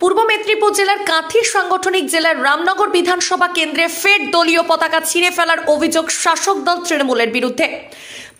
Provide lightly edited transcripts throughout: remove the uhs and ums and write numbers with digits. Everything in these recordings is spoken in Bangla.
পূর্ব মেদিনীপুর জেলার কাঁথি সাংগঠনিক জেলার রামনগর বিধানসভা কেন্দ্রে ফের দলীয় পতাকা ছিঁড়ে ফেলার অভিযোগ শাসক দল তৃণমূলের বিরুদ্ধে।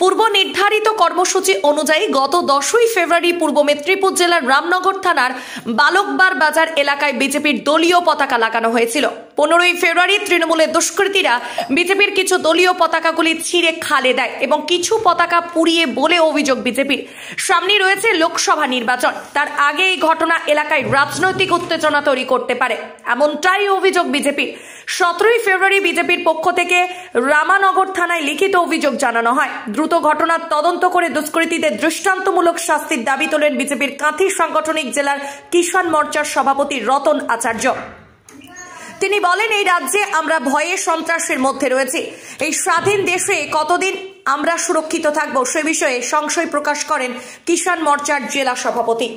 পূর্ব নির্ধারিত কর্মসূচি অনুযায়ী গত 10ই ফেব্রুয়ারি পূর্ব মেদিনীপুর জেলার রামনগর থানার বালকবার বাজার এলাকায় বিজেপির দলীয় পতাকা লাগানো হয়েছিল। 15ই ফেব্রুয়ারি তৃণমূলের দুষ্কৃতীরা বিজেপির কিছু দলীয় পতাকাগুলি ছিঁড়ে খালে দেয় এবং কিছু পতাকা পুড়িয়ে বলে অভিযোগ বিজেপির। সামনে রয়েছে লোকসভা নির্বাচন, তার আগে এই ঘটনা এলাকায় রাজনৈতিক উত্তেজনা তৈরি করতে পারে, এমনটাই অভিযোগ বিজেপির। 17ই ফেব্রুয়ারি বিজেপির পক্ষ থেকে রামানগর থানায় লিখিত অভিযোগ জানানো হয়। দ্রুত ঘটনার তদন্ত করে দুষ্কৃতীদের দৃষ্টান্তমূলক শাস্তির দাবি তোলেন বিজেপির কাঁথি সাংগঠনিক জেলার কিষাণ মোর্চার সভাপতি রতন আচার্য। তিনি বলেন, এই রাজ্যে আমরা ভয়ে সন্ত্রাসের মধ্যে রয়েছি। এই স্বাধীন দেশে কতদিন আমরা সুরক্ষিত থাকব সে বিষয়ে সংশয় প্রকাশ করেন কিষাণ মোর্চার জেলা সভাপতি।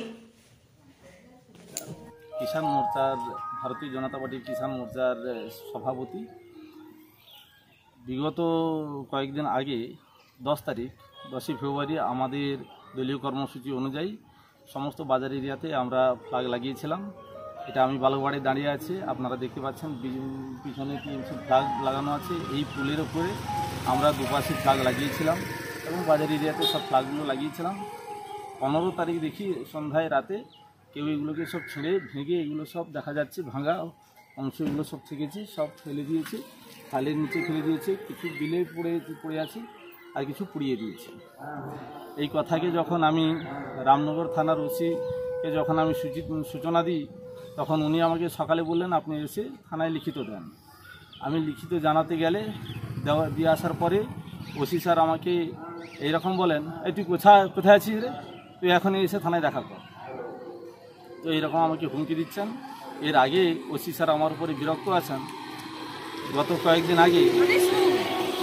কিষাণ মোর্চার ভারতীয় জনতা পার্টির কিষাণ মোর্চার সভাপতি বিগত কয়েকদিন আগে 10ই ফেব্রুয়ারি আমাদের দলীয় কর্মসূচি অনুযায়ী সমস্ত বাজার এরিয়াতে আমরা ফ্ল্যাগ লাগিয়েছিলাম। এটা আমি বালুবাড়ি দাঁড়িয়ে আছি, আপনারা দেখতে পাচ্ছেন পিছনে টিএমসি ফ্ল্যাগ লাগানো আছে। এই পুলের উপরে আমরা দুপাশে ফ্ল্যাগ লাগিয়েছিলাম এবং বাজার এরিয়াতে সব ফ্ল্যাগগুলো লাগিয়েছিলাম। 15 তারিখ দেখি সন্ধ্যায় রাতে কেউ এগুলোকে সব ছেড়ে ভেঙে এগুলো সব দেখা যাচ্ছে ভাঙা অংশ, এগুলো সব থেকেছে, সব ফেলে দিয়েছে, খালের নিচে ফেলে দিয়েছে, কিছু বিলে পড়ে আছে আর কিছু পুড়িয়ে দিয়েছে। এই কথাকে যখন আমি রামনগর থানার ওসিকে যখন আমি সূচনা দিই, তখন উনি আমাকে সকালে বললেন আপনি এসে থানায় লিখিত দেন। আমি লিখিত জানাতে গেলে দিয়ে আসার পরে ওসি স্যার আমাকে এইরকম বলেন, এই তুই কোথায় আছিস রে, তুই এখন এসে থানায় দেখা কর। তো এইরকম আমাকে হুমকি দিচ্ছেন। এর আগে ওসি স্যার আমার উপরে বিরক্ত আছেন। গত কয়েকদিন আগে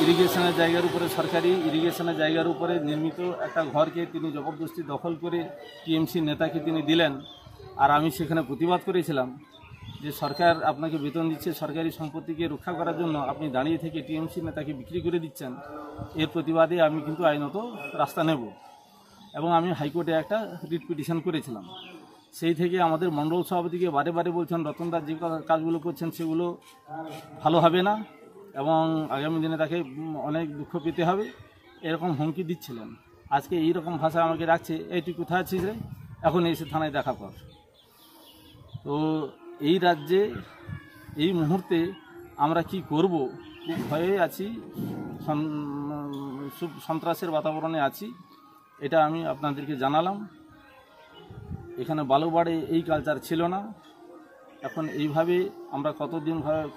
ইরিগেশনের জায়গার উপরে, সরকারি ইরিগেশনের জায়গার উপরে নির্মিত একটা ঘরকে তিনি জবরদস্তি দখল করে টিএমসি নেতাকে তিনি দিলেন। আর আমি সেখানে প্রতিবাদ করেছিলাম যে সরকার আপনাকে বেতন দিচ্ছে, সরকারি সম্পত্তিকে রক্ষা করার জন্য আপনি দাঁড়িয়ে থেকে টিএমসি নেতাকে বিক্রি করে দিচ্ছেন। এর প্রতিবাদে আমি কিন্তু আইনত রাস্তা নেব এবং আমি হাইকোর্টে একটা রিট পিটিশন করেছিলাম। সেই থেকে আমাদের মণ্ডল সভাপতিকে বারে বারে বলছেন, রতনদা যে কাজগুলো করছেন সেগুলো ভালো হবে না এবং আগামী দিনে তাকে অনেক দুঃখ পেতে হবে, এরকম হুমকি দিচ্ছিলেন। আজকে এইরকম ভাষা আমাকে রাখছে, এই তুই কোথায় আছিস রে, এখন এসে থানায় দেখা কর। তো এই রাজ্যে এই মুহূর্তে আমরা কি করব, খুব ভয়ে আছি, সন্ত্রাসের বাতাবরণে আছি। এটা আমি আপনাদেরকে জানালাম। এখানে বালুবাড়ে এই কালচার ছিল না। এখন এইভাবে আমরা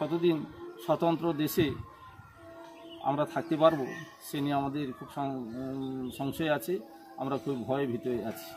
কতদিন স্বতন্ত্র দেশে আমরা থাকতে পারবো সে নিয়ে আমাদের খুব সংশয় আছে, আমরা খুব ভয়ে ভিতরে আছি।